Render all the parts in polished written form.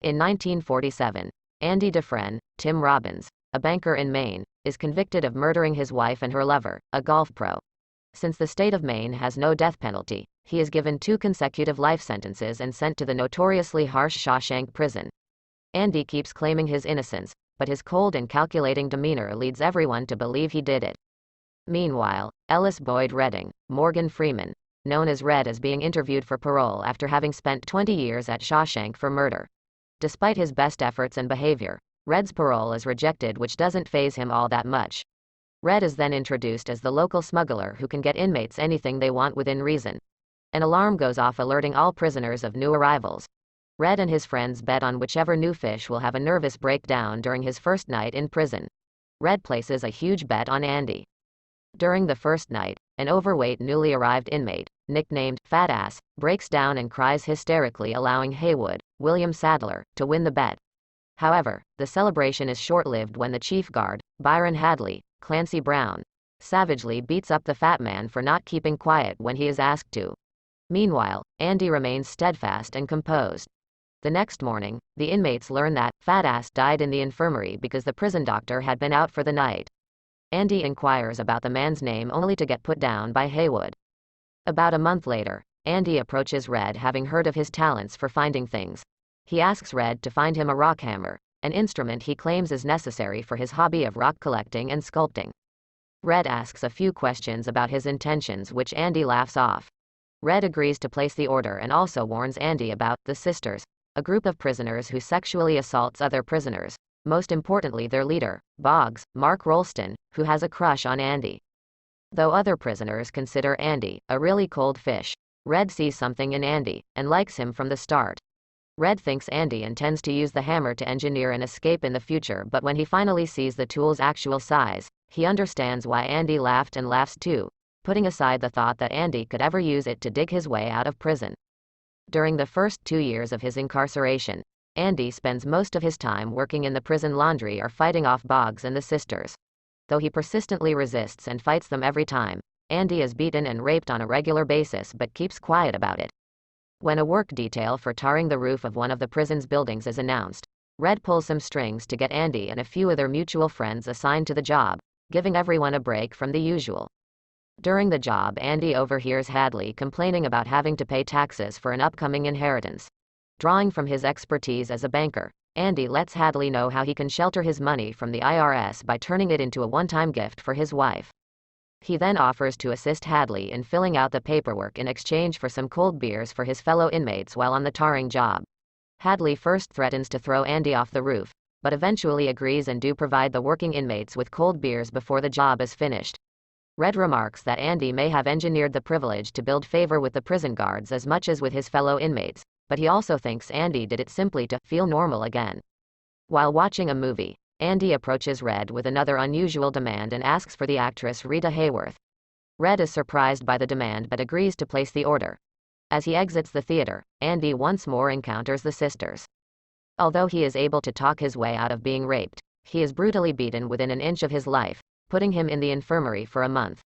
In 1947, Andy Dufresne, Tim Robbins, a banker in Maine, is convicted of murdering his wife and her lover, a golf pro. Since the state of Maine has no death penalty, he is given 2 consecutive life sentences and sent to the notoriously harsh Shawshank Prison. Andy keeps claiming his innocence, but his cold and calculating demeanor leads everyone to believe he did it. Meanwhile, Ellis Boyd Redding, Morgan Freeman, known as Red, is being interviewed for parole after having spent 20 years at Shawshank for murder. Despite his best efforts and behavior, Red's parole is rejected, which doesn't faze him all that much. Red is then introduced as the local smuggler who can get inmates anything they want within reason. An alarm goes off alerting all prisoners of new arrivals. Red and his friends bet on whichever new fish will have a nervous breakdown during his first night in prison. Red places a huge bet on Andy. During the first night, an overweight newly arrived inmate, nicknamed Fat Ass, breaks down and cries hysterically, allowing Haywood, William Sadler, to win the bet. However, the celebration is short-lived when the chief guard, Byron Hadley, Clancy Brown, savagely beats up the fat man for not keeping quiet when he is asked to. Meanwhile, Andy remains steadfast and composed. The next morning, the inmates learn that Fat Ass died in the infirmary because the prison doctor had been out for the night. Andy inquires about the man's name only to get put down by Haywood. About a month later, Andy approaches Red, having heard of his talents for finding things. He asks Red to find him a rock hammer, an instrument he claims is necessary for his hobby of rock collecting and sculpting. Red asks a few questions about his intentions, which Andy laughs off. Red agrees to place the order and also warns Andy about the Sisters, a group of prisoners who sexually assaults other prisoners, most importantly their leader, Boggs, Mark Rolston, who has a crush on Andy. Though other prisoners consider Andy a really cold fish, Red sees something in Andy and likes him from the start. Red thinks Andy intends to use the hammer to engineer an escape in the future, but when he finally sees the tool's actual size, he understands why Andy laughed and laughs too, putting aside the thought that Andy could ever use it to dig his way out of prison. During the first 2 years of his incarceration, Andy spends most of his time working in the prison laundry or fighting off Boggs and the Sisters. Though he persistently resists and fights them every time, Andy is beaten and raped on a regular basis but keeps quiet about it. When a work detail for tarring the roof of one of the prison's buildings is announced, Red pulls some strings to get Andy and a few of their mutual friends assigned to the job, giving everyone a break from the usual. During the job, Andy overhears Hadley complaining about having to pay taxes for an upcoming inheritance. Drawing from his expertise as a banker, Andy lets Hadley know how he can shelter his money from the IRS by turning it into a one-time gift for his wife. He then offers to assist Hadley in filling out the paperwork in exchange for some cold beers for his fellow inmates while on the tarring job. Hadley first threatens to throw Andy off the roof, but eventually agrees and do provide the working inmates with cold beers before the job is finished. Red remarks that Andy may have engineered the privilege to build favor with the prison guards as much as with his fellow inmates, but he also thinks Andy did it simply to feel normal again. While watching a movie, Andy approaches Red with another unusual demand and asks for the actress Rita Hayworth. Red is surprised by the demand but agrees to place the order. As he exits the theater, Andy once more encounters the Sisters. Although he is able to talk his way out of being raped, he is brutally beaten within an inch of his life, putting him in the infirmary for a month.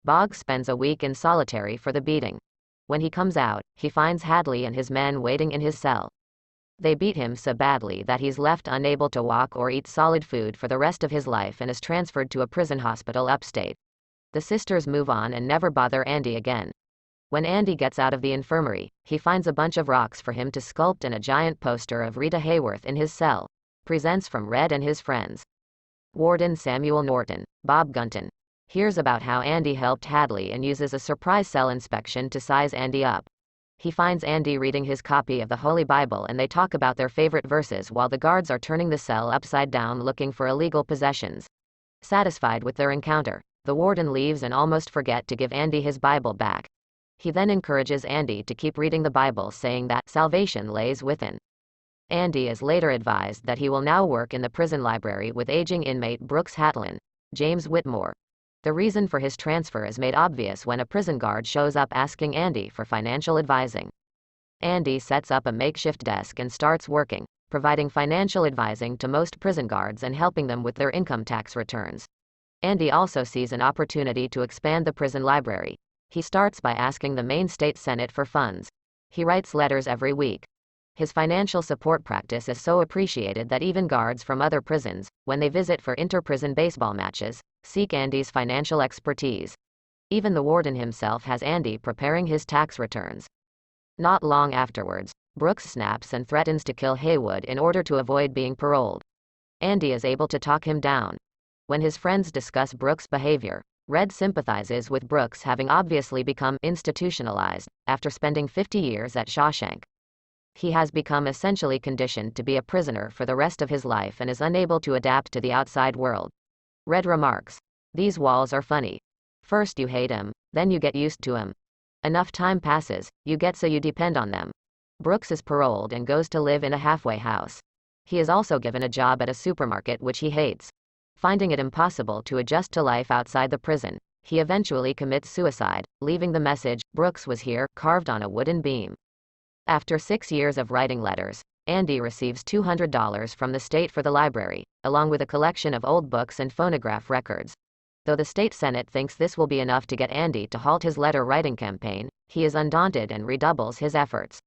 Boggs spends a week in solitary for the beating. When he comes out, he finds Hadley and his men waiting in his cell. They beat him so badly that he's left unable to walk or eat solid food for the rest of his life and is transferred to a prison hospital upstate. The Sisters move on and never bother Andy again. When Andy gets out of the infirmary, he finds a bunch of rocks for him to sculpt and a giant poster of Rita Hayworth in his cell. Presents from Red and his friends. Warden Samuel Norton, Bob Gunton, hears about how Andy helped Hadley and uses a surprise cell inspection to size Andy up. He finds Andy reading his copy of the Holy Bible and they talk about their favorite verses while the guards are turning the cell upside down looking for illegal possessions. Satisfied with their encounter, the warden leaves and almost forget to give Andy his Bible back. He then encourages Andy to keep reading the Bible, saying that salvation lays within. Andy is later advised that he will now work in the prison library with aging inmate Brooks Hatlin, James Whitmore. The reason for his transfer is made obvious when a prison guard shows up asking Andy for financial advising. Andy sets up a makeshift desk and starts working, providing financial advising to most prison guards and helping them with their income tax returns. Andy also sees an opportunity to expand the prison library. He starts by asking the Maine State Senate for funds. He writes letters every week. His financial support practice is so appreciated that even guards from other prisons, when they visit for inter-prison baseball matches, seek Andy's financial expertise. Even the warden himself has Andy preparing his tax returns. Not long afterwards, Brooks snaps and threatens to kill Haywood in order to avoid being paroled. Andy is able to talk him down. When his friends discuss Brooks' behavior, Red sympathizes with Brooks having obviously become institutionalized after spending 50 years at Shawshank. He has become essentially conditioned to be a prisoner for the rest of his life and is unable to adapt to the outside world. Red remarks, "These walls are funny. First you hate him, then you get used to him. Enough time passes, you get so you depend on them." Brooks is paroled and goes to live in a halfway house. He is also given a job at a supermarket which he hates. Finding it impossible to adjust to life outside the prison, he eventually commits suicide, leaving the message, "Brooks was here," carved on a wooden beam. After 6 years of writing letters, Andy receives $200 from the state for the library, along with a collection of old books and phonograph records. Though the state senate thinks this will be enough to get Andy to halt his letter-writing campaign, he is undaunted and redoubles his efforts.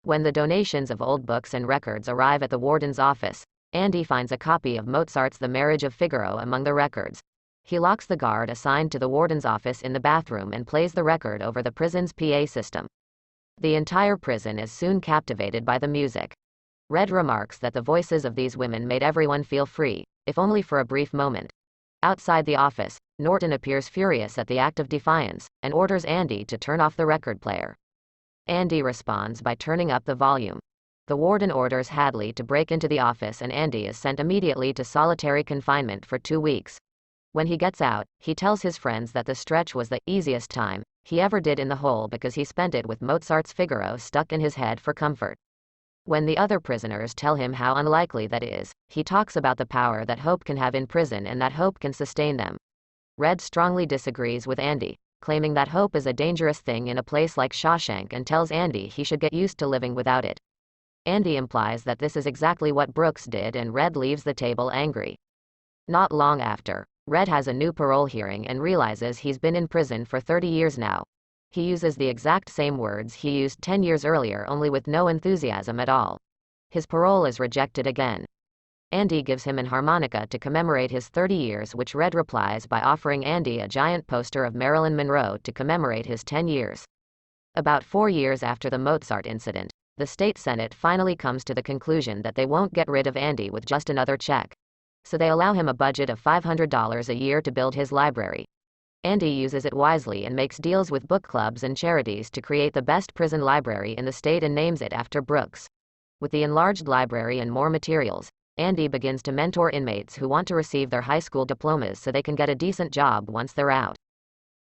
When the donations of old books and records arrive at the warden's office, Andy finds a copy of Mozart's The Marriage of Figaro among the records. He locks the guard assigned to the warden's office in the bathroom and plays the record over the prison's PA system. The entire prison is soon captivated by the music. Red remarks that the voices of these women made everyone feel free, if only for a brief moment. Outside the office, Norton appears furious at the act of defiance, and orders Andy to turn off the record player. Andy responds by turning up the volume. The warden orders Hadley to break into the office and Andy is sent immediately to solitary confinement for 2 weeks. When he gets out, he tells his friends that the stretch was the easiest time he ever did in the hole because he spent it with Mozart's Figaro stuck in his head for comfort. When the other prisoners tell him how unlikely that is, he talks about the power that hope can have in prison and that hope can sustain them. Red strongly disagrees with Andy, claiming that hope is a dangerous thing in a place like Shawshank and tells Andy he should get used to living without it. Andy implies that this is exactly what Brooks did and Red leaves the table angry. Not long after, Red has a new parole hearing and realizes he's been in prison for 30 years now. He uses the exact same words he used 10 years earlier, only with no enthusiasm at all. His parole is rejected again. Andy gives him an harmonica to commemorate his 30 years, which Red replies by offering Andy a giant poster of Marilyn Monroe to commemorate his 10 years. About 4 years after the Mozart incident, the state senate finally comes to the conclusion that they won't get rid of Andy with just another check. So they allow him a budget of $500 a year to build his library. Andy uses it wisely and makes deals with book clubs and charities to create the best prison library in the state and names it after Brooks. With the enlarged library and more materials, Andy begins to mentor inmates who want to receive their high school diplomas so they can get a decent job once they're out.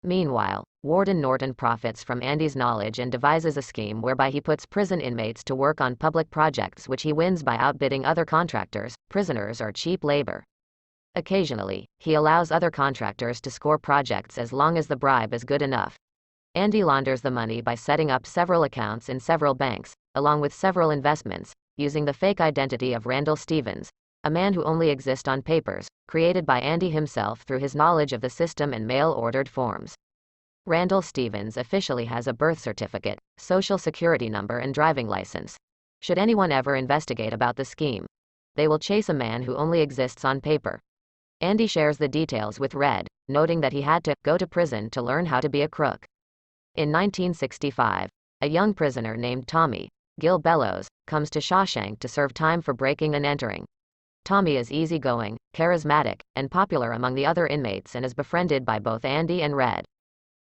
Meanwhile, Warden Norton profits from Andy's knowledge and devises a scheme whereby he puts prison inmates to work on public projects which he wins by outbidding other contractors, prisoners, or cheap labor. Occasionally, he allows other contractors to score projects as long as the bribe is good enough. Andy launders the money by setting up several accounts in several banks, along with several investments, using the fake identity of Randall Stevens, a man who only exists on papers, created by Andy himself through his knowledge of the system and mail-ordered forms. Randall Stevens officially has a birth certificate, social security number, and driving license. Should anyone ever investigate about the scheme, they will chase a man who only exists on paper. Andy shares the details with Red, noting that he had to go to prison to learn how to be a crook. In 1965, a young prisoner named Tommy Gil Bellows comes to Shawshank to serve time for breaking and entering. Tommy is easygoing, charismatic, and popular among the other inmates and is befriended by both Andy and Red.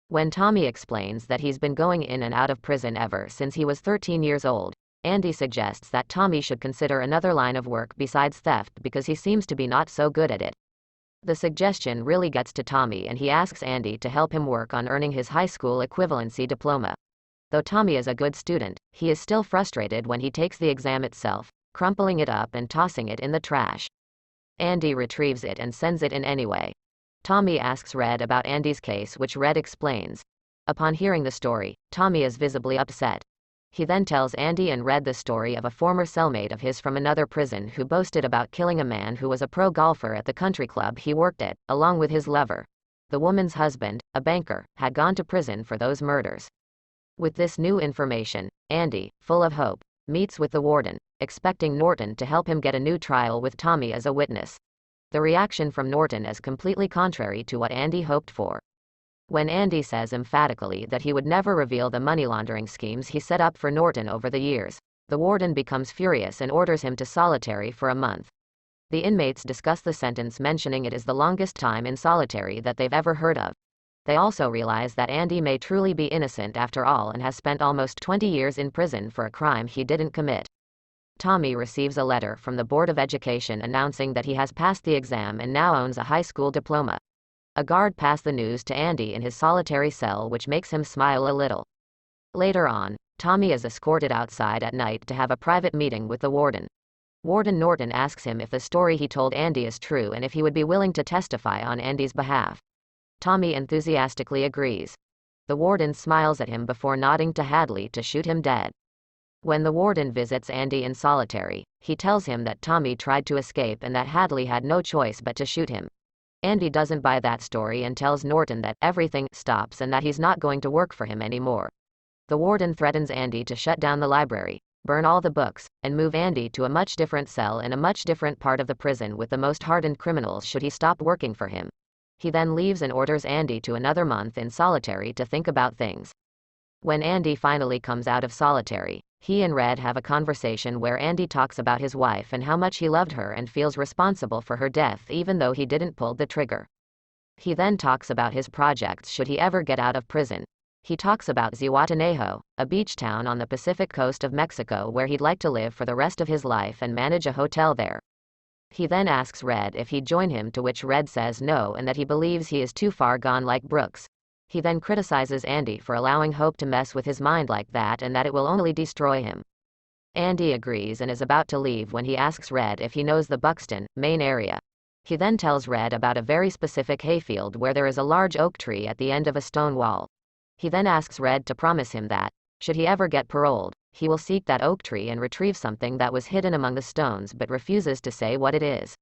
When Tommy explains that he's been going in and out of prison ever since he was 13 years old, Andy suggests that Tommy should consider another line of work besides theft because he seems to be not so good at it. The suggestion really gets to Tommy and he asks Andy to help him work on earning his high school equivalency diploma. Though Tommy is a good student, he is still frustrated when he takes the exam itself, crumpling it up and tossing it in the trash. Andy retrieves it and sends it in anyway. Tommy asks Red about Andy's case, which Red explains. Upon hearing the story, Tommy is visibly upset. He then tells Andy and Red the story of a former cellmate of his from another prison who boasted about killing a man who was a pro golfer at the country club he worked at, along with his lover. The woman's husband, a banker, had gone to prison for those murders. With this new information, Andy, full of hope, meets with the warden, expecting Norton to help him get a new trial with Tommy as a witness. The reaction from Norton is completely contrary to what Andy hoped for. When Andy says emphatically that he would never reveal the money laundering schemes he set up for Norton over the years, the warden becomes furious and orders him to solitary for a month. The inmates discuss the sentence, mentioning it is the longest time in solitary that they've ever heard of. They also realize that Andy may truly be innocent after all and has spent almost 20 years in prison for a crime he didn't commit. Tommy receives a letter from the Board of Education announcing that he has passed the exam and now owns a high school diploma. A guard passed the news to Andy in his solitary cell, which makes him smile a little. Later on, Tommy is escorted outside at night to have a private meeting with the warden. Warden Norton asks him if the story he told Andy is true and if he would be willing to testify on Andy's behalf. Tommy enthusiastically agrees. The warden smiles at him before nodding to Hadley to shoot him dead. When the warden visits Andy in solitary, he tells him that Tommy tried to escape and that Hadley had no choice but to shoot him. Andy doesn't buy that story and tells Norton that everything stops and that he's not going to work for him anymore. The warden threatens Andy to shut down the library, burn all the books, and move Andy to a much different cell in a much different part of the prison with the most hardened criminals should he stop working for him. He then leaves and orders Andy to another month in solitary to think about things. When Andy finally comes out of solitary, he and Red have a conversation where Andy talks about his wife and how much he loved her and feels responsible for her death even though he didn't pull the trigger. He then talks about his projects should he ever get out of prison. He talks about Zihuatanejo, a beach town on the Pacific coast of Mexico where he'd like to live for the rest of his life and manage a hotel there. He then asks Red if he'd join him, to which Red says no and that he believes he is too far gone like Brooks. He then criticizes Andy for allowing Hope to mess with his mind like that and that it will only destroy him. Andy agrees and is about to leave when he asks Red if he knows the Buxton, Maine area. He then tells Red about a very specific hayfield where there is a large oak tree at the end of a stone wall. He then asks Red to promise him that, should he ever get paroled, he will seek that oak tree and retrieve something that was hidden among the stones but refuses to say what it is.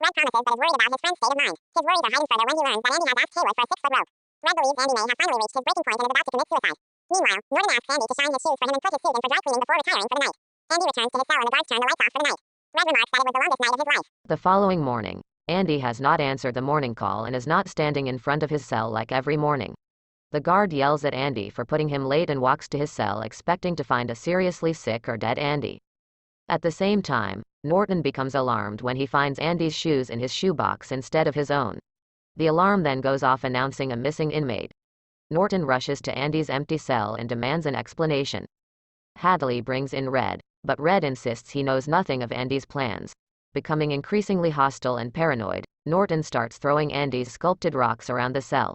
Red promises but is worried about his friend's state of mind. His worries are heightened further when he learns that Andy has asked Hayworth for a 6-foot rope. Red believes Andy may have finally reached his breaking point and is about to commit suicide. Meanwhile, Norton asks Andy to shine his shoes for him and put his suit in for dry cleaning before retiring for the night. Andy returns to his cell and the guards turn the lights off for the night. Red remarks that it was the longest night of his life. The following morning, Andy has not answered the morning call and is not standing in front of his cell like every morning. The guard yells at Andy for putting him late and walks to his cell expecting to find a seriously sick or dead Andy. At the same time, Norton becomes alarmed when he finds Andy's shoes in his shoebox instead of his own. The alarm then goes off announcing a missing inmate. Norton rushes to Andy's empty cell and demands an explanation. Hadley brings in Red, but Red insists he knows nothing of Andy's plans. Becoming increasingly hostile and paranoid, Norton starts throwing Andy's sculpted rocks around the cell.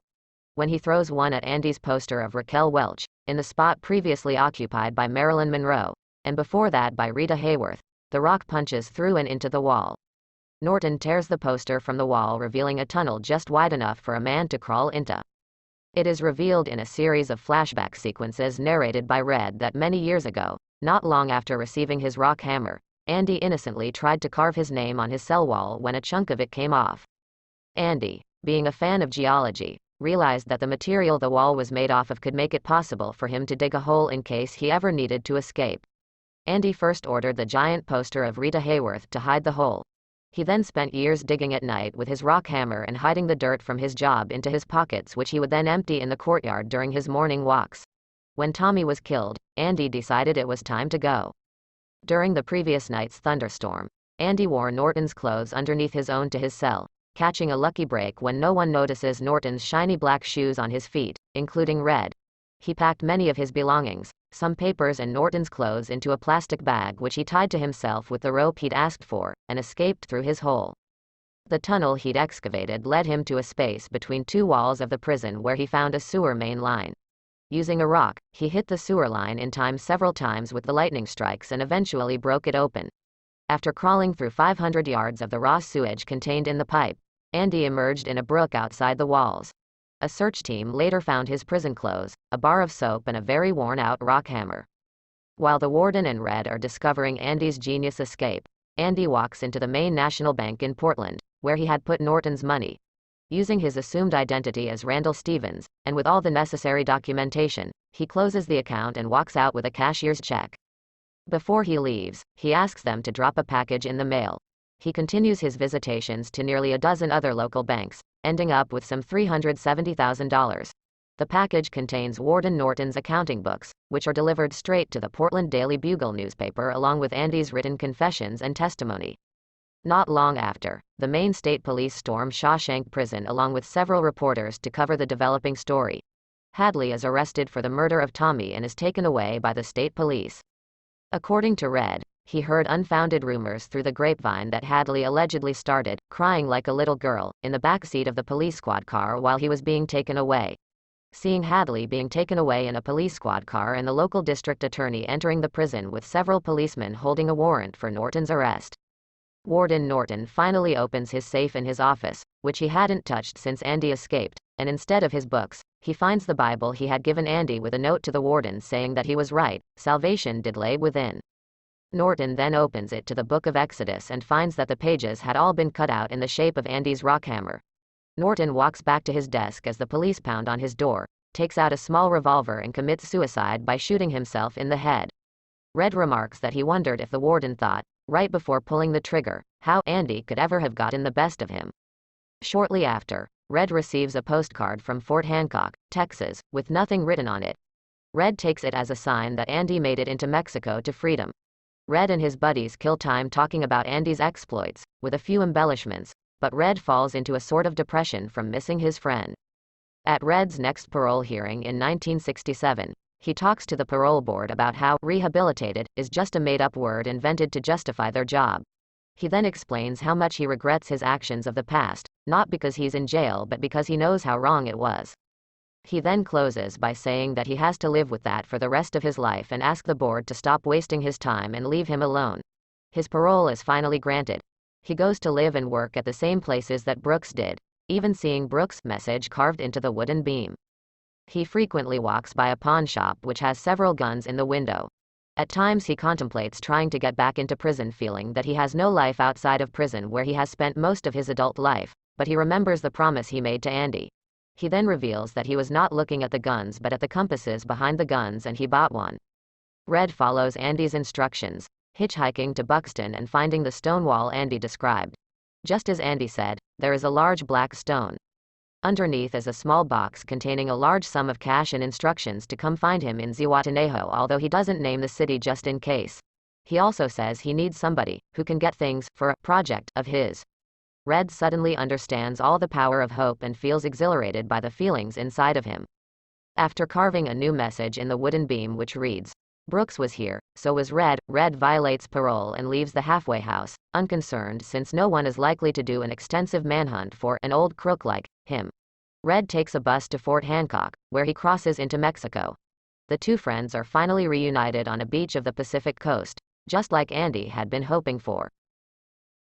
When he throws one at Andy's poster of Raquel Welch, in the spot previously occupied by Marilyn Monroe, and before that by Rita Hayworth, the rock punches through and into the wall. Norton tears the poster from the wall, revealing a tunnel just wide enough for a man to crawl into. It is revealed in a series of flashback sequences narrated by Red that many years ago, not long after receiving his rock hammer, Andy innocently tried to carve his name on his cell wall when a chunk of it came off. Andy, being a fan of geology, realized that the material the wall was made off of could make it possible for him to dig a hole in case he ever needed to escape. Andy first ordered the giant poster of Rita Hayworth to hide the hole. He then spent years digging at night with his rock hammer and hiding the dirt from his job into his pockets, which he would then empty in the courtyard during his morning walks. When Tommy was killed, Andy decided it was time to go. During the previous night's thunderstorm, Andy wore Norton's clothes underneath his own to his cell, catching a lucky break when no one notices Norton's shiny black shoes on his feet, including Red. He packed many of his belongings, some papers and Norton's clothes, into a plastic bag which he tied to himself with the rope he'd asked for, and escaped through his hole. The tunnel he'd excavated led him to a space between two walls of the prison where he found a sewer main line. Using a rock, he hit the sewer line in time several times with the lightning strikes and eventually broke it open. After crawling through 500 yards of the raw sewage contained in the pipe, Andy emerged in a brook outside the walls. A search team later found his prison clothes, a bar of soap and a very worn-out rock hammer. While the warden and Red are discovering Andy's genius escape, Andy walks into the Maine National Bank in Portland, where he had put Norton's money. Using his assumed identity as Randall Stevens, and with all the necessary documentation, he closes the account and walks out with a cashier's check. Before he leaves, he asks them to drop a package in the mail. He continues his visitations to nearly a dozen other local banks, ending up with some $370,000. The package contains Warden Norton's accounting books, which are delivered straight to the Portland Daily Bugle newspaper along with Andy's written confessions and testimony. Not long after, the Maine State Police storm Shawshank Prison along with several reporters to cover the developing story. Hadley is arrested for the murder of Tommy and is taken away by the state police. According to Red, he heard unfounded rumors through the grapevine that Hadley allegedly started crying like a little girl in the back seat of the police squad car while he was being taken away. Seeing Hadley being taken away in a police squad car and the local district attorney entering the prison with several policemen holding a warrant for Norton's arrest. Warden Norton finally opens his safe in his office, which he hadn't touched since Andy escaped, and instead of his books, he finds the Bible he had given Andy with a note to the warden saying that he was right, salvation did lay within. Norton then opens it to the Book of Exodus and finds that the pages had all been cut out in the shape of Andy's rock hammer. Norton walks back to his desk as the police pound on his door, takes out a small revolver and commits suicide by shooting himself in the head. Red remarks that he wondered if the warden thought, right before pulling the trigger, how Andy could ever have gotten the best of him. Shortly after, Red receives a postcard from Fort Hancock, Texas, with nothing written on it. Red takes it as a sign that Andy made it into Mexico to freedom. Red and his buddies kill time talking about Andy's exploits, with a few embellishments, but Red falls into a sort of depression from missing his friend. At Red's next parole hearing in 1967, he talks to the parole board about how rehabilitated is just a made-up word invented to justify their job. He then explains how much he regrets his actions of the past, not because he's in jail but because he knows how wrong it was. He then closes by saying that he has to live with that for the rest of his life and ask the board to stop wasting his time and leave him alone. His parole is finally granted. He goes to live and work at the same places that Brooks did, even seeing Brooks' message carved into the wooden beam. He frequently walks by a pawn shop which has several guns in the window. At times he contemplates trying to get back into prison, feeling that he has no life outside of prison where he has spent most of his adult life, but he remembers the promise he made to Andy. He then reveals that he was not looking at the guns but at the compasses behind the guns and he bought one. Red follows Andy's instructions, hitchhiking to Buxton and finding the stone wall Andy described. Just as Andy said, there is a large black stone. Underneath is a small box containing a large sum of cash and instructions to come find him in Zihuatanejo, although he doesn't name the city just in case. He also says he needs somebody who can get things for a project of his. Red suddenly understands all the power of hope and feels exhilarated by the feelings inside of him. After carving a new message in the wooden beam which reads, "Brooks was here, so was Red," Red violates parole and leaves the halfway house, unconcerned since no one is likely to do an extensive manhunt for an old crook like him. Red takes a bus to Fort Hancock, where he crosses into Mexico. The two friends are finally reunited on a beach of the Pacific coast, just like Andy had been hoping for.